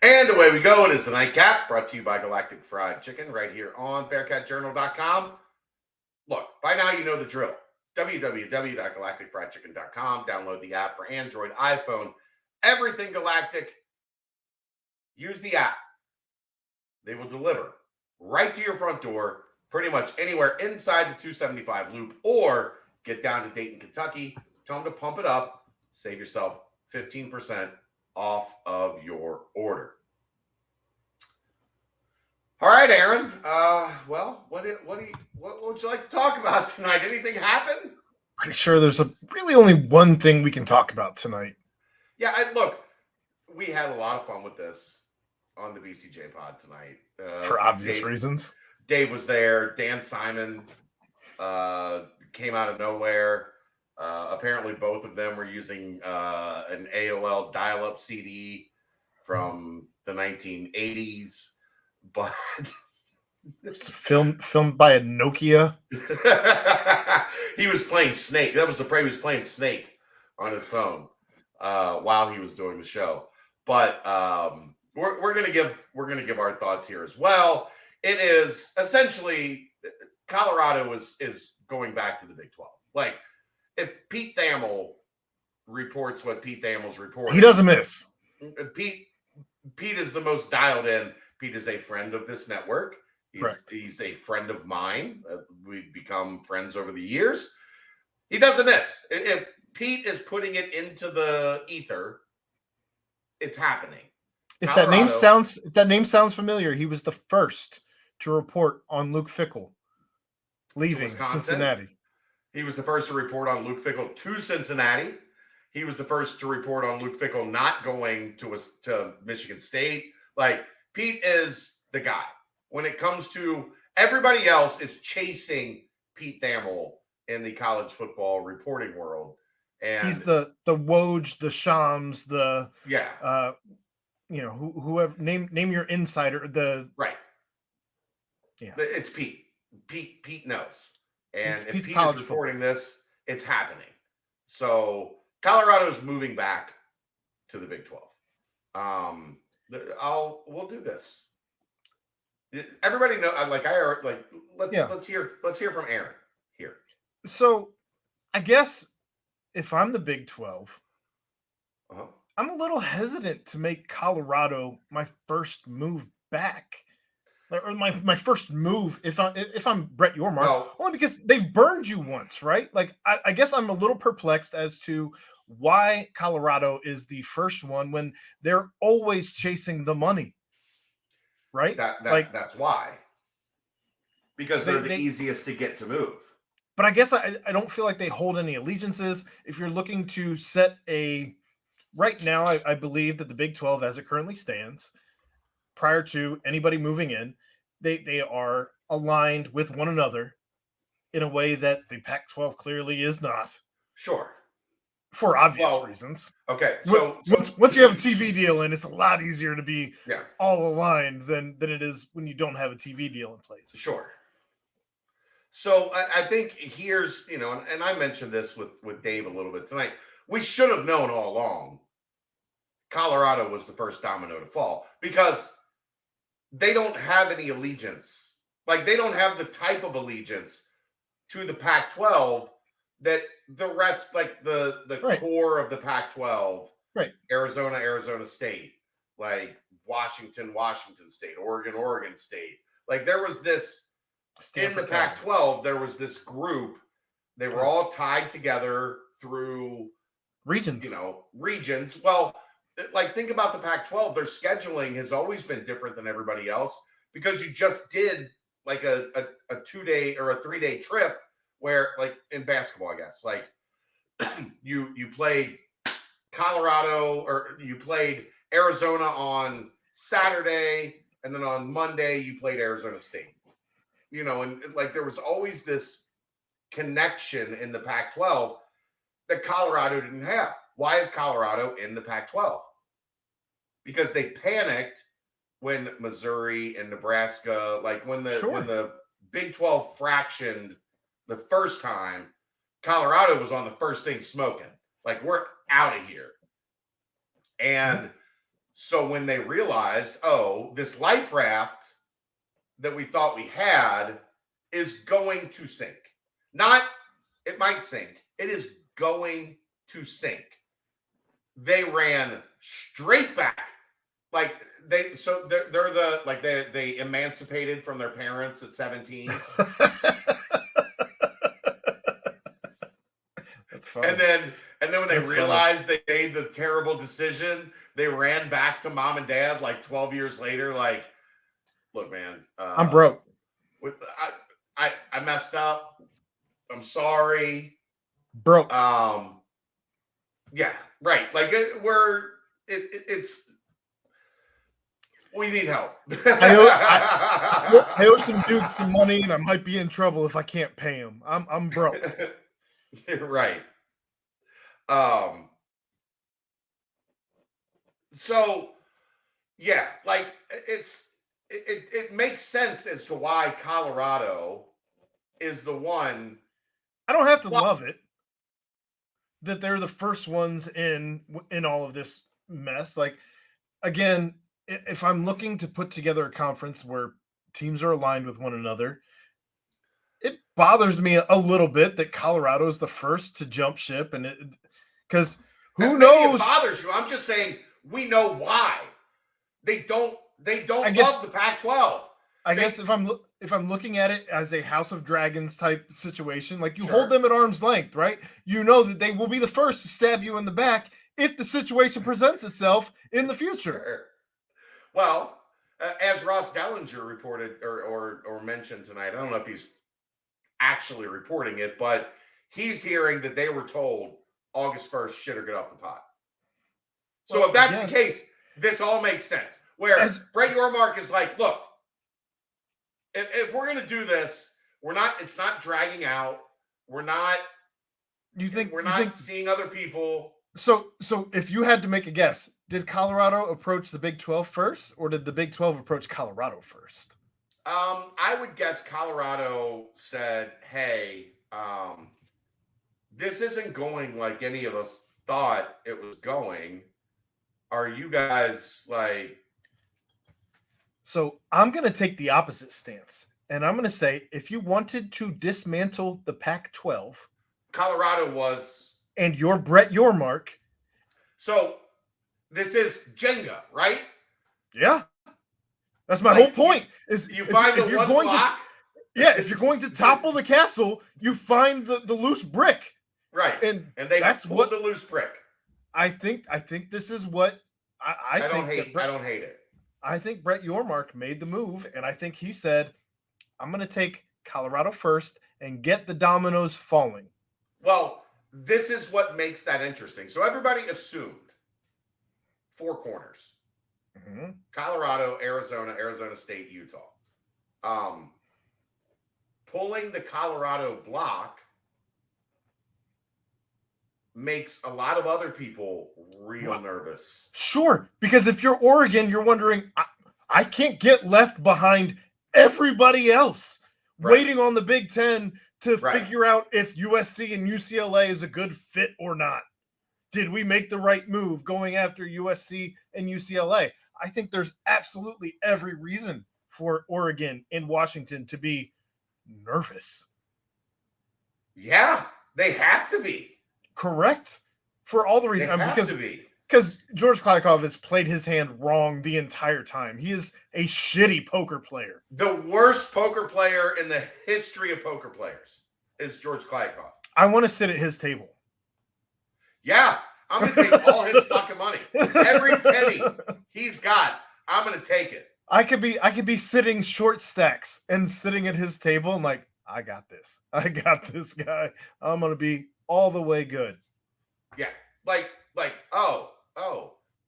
And away we go. It is the Nightcap, brought to you by Galactic Fried Chicken, right here on BearcatJournal.com. Look, by now you know the drill. www.galacticfriedchicken.com. Download the app for Android, iPhone, everything Galactic. Use the app. They will deliver right to your front door, pretty much anywhere inside the 275 loop, or get down to Dayton, Kentucky. Tell them to pump it up. Save yourself 15% off of your order. All right, Aaron. Well, what would you like to talk about tonight? Anything happen? Pretty sure there's really only one thing we can talk about tonight. Yeah, look, we had a lot of fun with this on the BCJ pod tonight. For obvious reasons. Dave was there. Dan Simon came out of nowhere. Apparently, both of them were using an AOL dial-up CD from the 1980s. But it's filmed by a Nokia. He was playing Snake. That was the play. He was playing Snake on his phone while he was doing the show. But we're gonna give our thoughts here as well. It is essentially Colorado is going back to the Big 12. Like if Pete Thamel reports what Pete Thamel's reporting, he doesn't miss. Pete is the most dialed in. Pete is a friend of this network. He's a friend of mine. We've become friends over the years. He doesn't miss. If Pete is putting it into the ether, it's happening. If that name sounds familiar, he was the first to report on Luke Fickell leaving Cincinnati. He was the first to report on Luke Fickell to Cincinnati. He was the first to report on Luke Fickell not going to Michigan State. Like, Pete is the guy. When it comes to everybody else is chasing Pete Thamel in the college football reporting world. And he's the Woj, the Shams, whoever name your insider, it's Pete. Pete knows. And if Pete's Pete is reporting this, it's happening. So Colorado's moving back to the Big 12. We'll do this. Everybody know. Let's hear from Aaron here. So, I guess if I'm the Big 12, I'm a little hesitant to make Colorado my first move back, or my first move if I'm Brett Yormark, only because they've burned you once, right? Like I guess I'm a little perplexed as to why Colorado is the first one when they're always chasing the money, right? That's why. Because they're the easiest to get to move. But I guess I don't feel like they hold any allegiances. If you're looking to set right now, I believe that the Big 12, as it currently stands, prior to anybody moving in, they are aligned with one another in a way that the Pac-12 clearly is not. Sure. For obvious reasons. Okay. Once you have a TV deal in, it's a lot easier to be all aligned than it is when you don't have a TV deal in place. Sure. So I think here's, and I mentioned this with Dave a little bit tonight. We should have known all along Colorado was the first domino to fall because they don't have any allegiance. Like, they don't have the type of allegiance to the Pac-12 that the rest, like the core of the Pac-12, Arizona State, like Washington State, Oregon State. Like, there was this, in the Pac-12, there was this group. They were all tied together through regions. Regions. Well, like, think about the Pac-12. Their scheduling has always been different than everybody else because you just did like a 2-day or a 3-day trip where, like, in basketball, I guess, like you played Colorado or you played Arizona on Saturday, and then on Monday you played Arizona State. And like there was always this connection in the Pac-12 that Colorado didn't have. Why is Colorado in the Pac-12? Because they panicked when Missouri and Nebraska, like when the Big 12 fractioned the first time, Colorado was on the first thing smoking. Like, we're out of here. And So when they realized, oh, this life raft that we thought we had is going to sink. Not, it might sink. It is going to sink. They ran straight back. Like they're the like they emancipated from their parents at 17. That's funny. And then when they realized they made the terrible decision, they ran back to mom and dad like 12 years later. Like, look, man, I'm broke. I messed up. I'm sorry. Broke. Yeah, right. Like it's we need help. I owe some dudes some money, and I might be in trouble if I can't pay him. I'm broke. Right. So yeah, like it makes sense as to why Colorado is the one. I don't have to love it that they're the first ones in all of this mess. Like, again, if I'm looking to put together a conference where teams are aligned with one another, it bothers me a little bit that Colorado is the first to jump ship, and because who knows? It bothers you. I'm just saying we know why they don't love the Pac-12. I guess if I'm looking at it as a House of Dragons type situation, like you hold them at arm's length, right? You know that they will be the first to stab you in the back if the situation presents itself in the future. Sure. Well, as Ross Dellinger reported or mentioned tonight, I don't know if he's actually reporting it, but he's hearing that they were told August 1st, shit or get off the pot. So if that's the case, this all makes sense. Whereas Brett Yormark is like, look, if we're going to do this, it's not dragging out. We're not seeing other people. So if you had to make a guess, did Colorado approach the Big 12 first, or did the Big 12 approach Colorado first? I would guess Colorado said, hey, this isn't going like any of us thought it was going. Are you guys like... So I'm going to take the opposite stance. And I'm going to say, if you wanted to dismantle the Pac-12... Colorado was... And you're Brett Yormark. So this is Jenga, right? Yeah. That's my whole point. You find the one block? If you're going to topple the castle, you find the loose brick. Right. And they pulled the loose brick. I think this is what I don't hate it. I think Brett Yormark made the move, and I think he said, I'm going to take Colorado first and get the dominoes falling. Well, this is what makes that interesting. So everybody assumed 4 corners. Mm-hmm. Colorado, Arizona State, Utah. Pulling the Colorado block makes a lot of other people real nervous. Sure, because if you're Oregon, you're wondering, I can't get left behind everybody else waiting on the Big Ten to figure out if USC and UCLA is a good fit or not. Did we make the right move going after USC and UCLA? I think there's absolutely every reason for Oregon and Washington to be nervous. Yeah, they have to be. Correct. For all the reasons. Because George Kliavkoff has played his hand wrong the entire time. He is a shitty poker player. The worst poker player in the history of poker players is George Kliavkoff. I want to sit at his table. Yeah, I'm going to take all his fucking money. Every penny he's got, I'm going to take it. I could be sitting short stacks and sitting at his table and like, I got this. I got this guy. I'm going to be all the way good. Yeah. Like,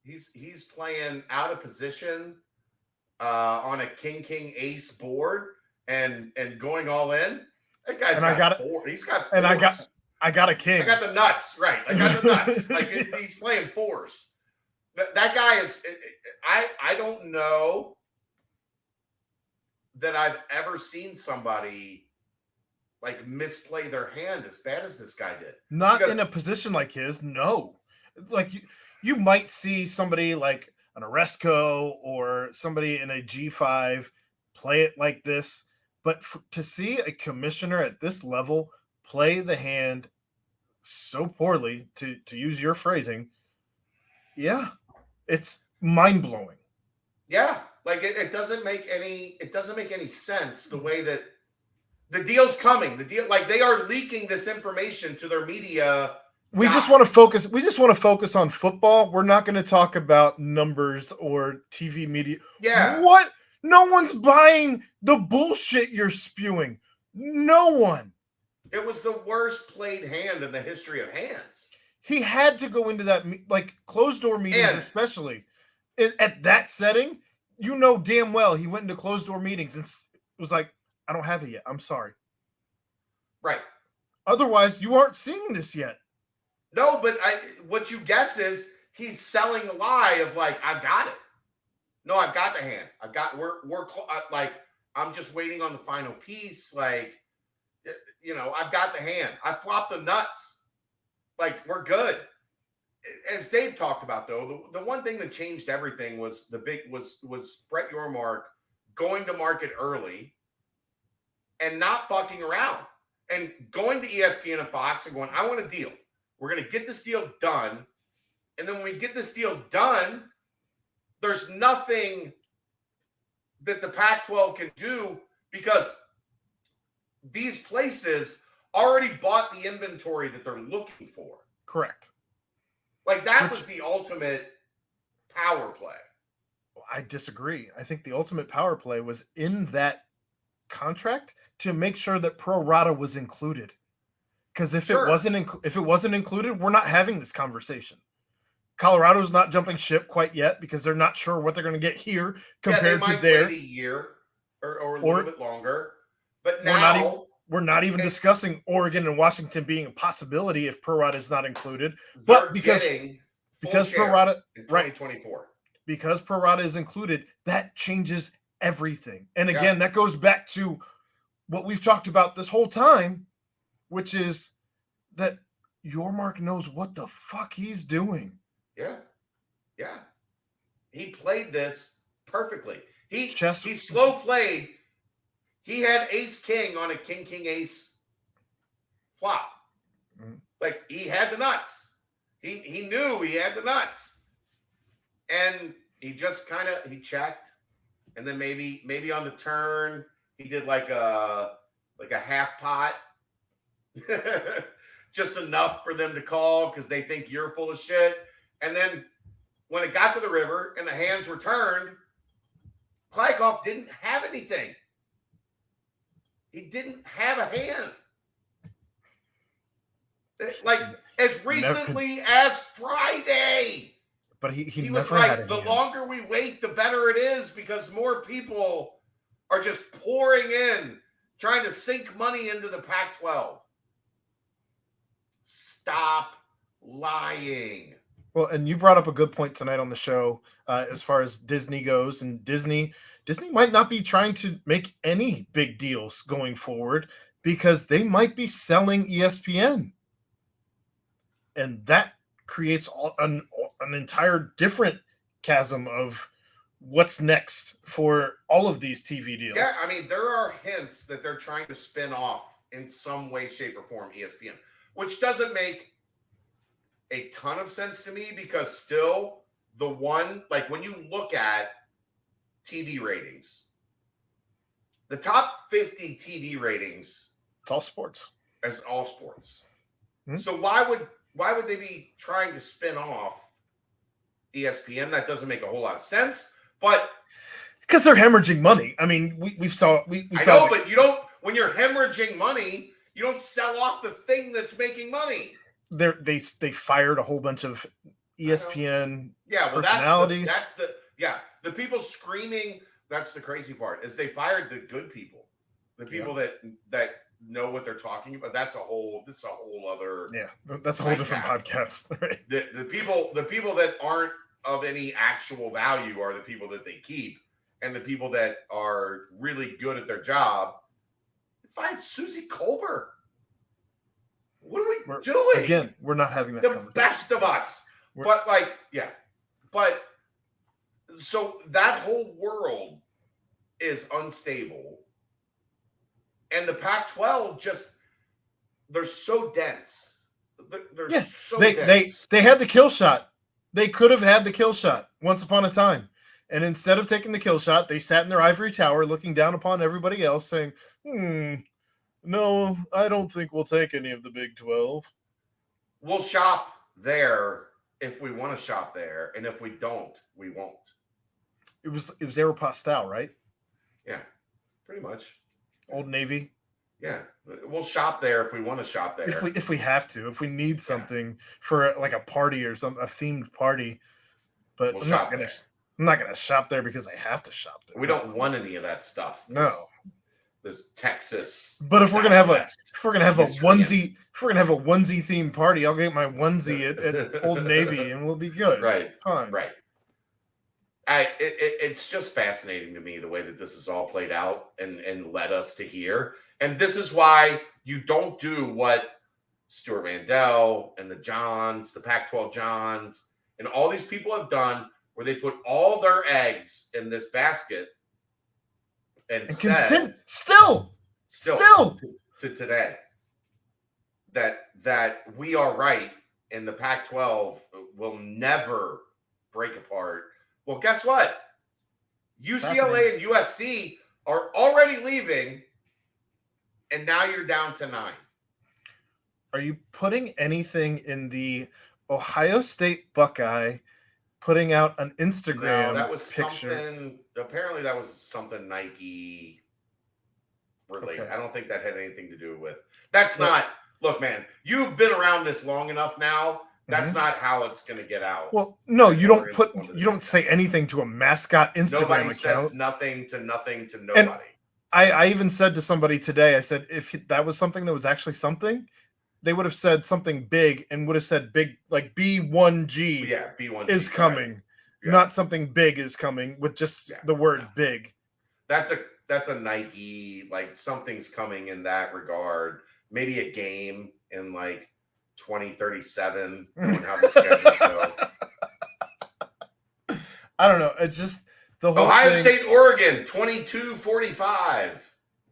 he's playing out of position on a king ace board and going all in. That guy's got four. He's got fours. And I got a king. I got the nuts, right? I got the nuts. Like he's playing fours. That guy is. I don't know that I've ever seen somebody like misplay their hand as bad as this guy did. Not in a position like his. No, like you might see somebody like Oresco or somebody in a G5 play it like this. But to see a commissioner at this level play the hand so poorly, to use your phrasing, yeah, it's mind-blowing. Yeah, like it doesn't make any sense the way that the deal's coming. The deal, like they are leaking this information to their media. We just want to focus. We just want to focus on football. We're not going to talk about numbers or TV media. Yeah. What? No one's buying the bullshit you're spewing. No one. It was the worst played hand in the history of hands. He had to go into that, like, closed door meetings, especially at that setting. You know damn well he went into closed door meetings and was like, I don't have it yet. I'm sorry. Right. Otherwise, you aren't seeing this yet. No, but what you guess is he's selling a lie of like, I've got it. No, I've got the hand. We're like, I'm just waiting on the final piece. Like, I've got the hand. I flopped the nuts. Like, we're good. As Dave talked about, though, the one thing that changed everything was was Brett Yormark going to market early and not fucking around and going to ESPN and Fox and going, I want a deal. We're going to get this deal done. And then when we get this deal done, there's nothing that the Pac-12 can do because these places already bought the inventory that they're looking for. Correct. Like that was the ultimate power play. I disagree. I think the ultimate power play was in that contract to make sure that pro rata was included. Because if it wasn't included, we're not having this conversation. Colorado's not jumping ship quite yet because they're not sure what they're going to get here compared to there. Wait a year or a little bit longer. But now we're not even discussing Oregon and Washington being a possibility if pro rata is not included. But because pro rata in 2024. Because pro rata is included, that changes everything. And again, that goes back to what we've talked about this whole time, which is that Yormark knows what the fuck he's doing. Yeah. Yeah. He played this perfectly. He slow played. He had ace king on a king ace flop. Mm-hmm. Like he had the nuts. He knew he had the nuts. And he just he checked. And then maybe on the turn, he did like a half pot. Just enough for them to call because they think you're full of shit. And then when it got to the river and the hands returned, Kliavkoff didn't have anything. He didn't have a hand. Like as recently as Friday. But he was like, the longer we wait, the better it is because more people are just pouring in, trying to sink money into the Pac-12. Stop lying. Well, and you brought up a good point tonight on the show as far as Disney goes, and Disney might not be trying to make any big deals going forward because they might be selling ESPN, and that creates an entire different chasm of what's next for all of these TV deals. Yeah, I mean, there are hints that they're trying to spin off in some way, shape, or form ESPN, which doesn't make a ton of sense to me because still the one, like when you look at TV ratings, the top 50 TV ratings, it's all sports. As all sports. Mm-hmm. So why would they be trying to spin off ESPN? That doesn't make a whole lot of sense, but because they're hemorrhaging money. I mean, we saw. I know, but you don't. When you're hemorrhaging money, you don't sell off the thing that's making money. They fired a whole bunch of ESPN personalities. That's the people screaming. That's the crazy part is they fired the good people, the people that know what they're talking about. This is a whole other. Yeah, that's a whole different podcast. Right? The people that aren't of any actual value are the people that they keep, and the people that are really good at their job. Find Susie Colbert. What are we doing? Again, we're not having that. The best of us. But So that whole world is unstable. And the Pac-12 they're so dense. They're so dense. They had the kill shot. They could have had the kill shot once upon a time. And instead of taking the kill shot, they sat in their ivory tower looking down upon everybody else saying, no, I don't think we'll take any of the Big 12. We'll shop there if we want to shop there. And if we don't, we won't. It was Aeropostale, right? Yeah, pretty much. Old Navy. Yeah, we'll shop there if we want to shop there. If we have to, if we need something for like a party or a themed party, but I'm not gonna shop there because I have to shop there. We don't want any of that stuff. No, there's Texas. But if we're gonna have a onesie themed party, I'll get my onesie at Old Navy and we'll be good. Right. Fine. Right. It's just fascinating to me the way that this has all played out and led us to here. And this is why you don't do what Stuart Mandel and the Johns, the Pac-12 Johns, and all these people have done, where they put all their eggs in this basket and said, still to today that we are right and the Pac-12 will never break apart. Well, guess what? UCLA and USC are already leaving, and now you're down to 9. Are you putting anything in the Ohio State Buckeye putting out an Instagram No, that was picture? Something. Apparently, that was something Nike related. Okay. I don't think that had anything to do with. That's not. Look, man, you've been around this long enough now. That's not how it's going to get out. Well, no, you don't say anything to a mascot Instagram Nobody account. Says nothing to nobody. And I even said to somebody today, I said, if that was something that was actually something, they would have said something big and would have said big, like B1G B1G is coming. Right. Yeah. Not something big is coming with just the word big. That's a Nike, like something's coming in that regard. Maybe a game in like 2037, knowing how the schedules go. I don't know. It's just the whole Ohio State, Oregon, 22-45.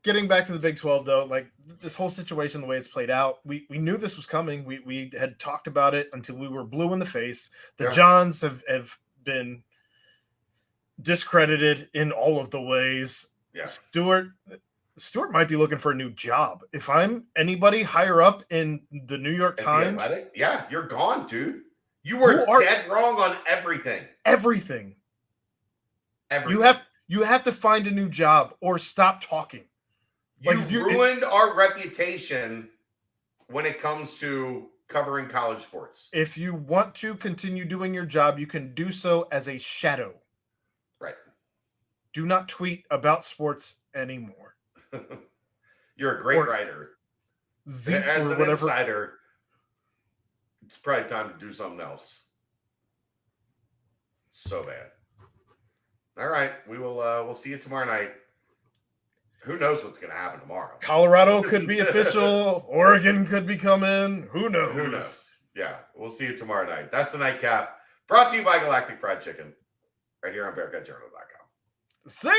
Getting back to the Big 12, though, like this whole situation, the way it's played out, we knew this was coming. We had talked about it until we were blue in the face. The Johns have been discredited in all of the ways. Yeah. Stuart might be looking for a new job. If I'm anybody higher up in the New York Times, you're gone, dude. You were dead wrong on everything. Everything. You have to find a new job or stop talking. You ruined our reputation when it comes to covering college sports. If you want to continue doing your job, you can do so as a shadow. Right. Do not tweet about sports anymore. You're a great writer. As an insider, it's probably time to do something else. So bad. All right, we'll see you tomorrow night. Who knows what's going to happen tomorrow? Colorado could be official. Oregon could be coming. Who knows? Who knows? Yeah, we'll see you tomorrow night. That's the Nightcap. Brought to you by Galactic Fried Chicken. Right here on BearcatJournal.com. See ya!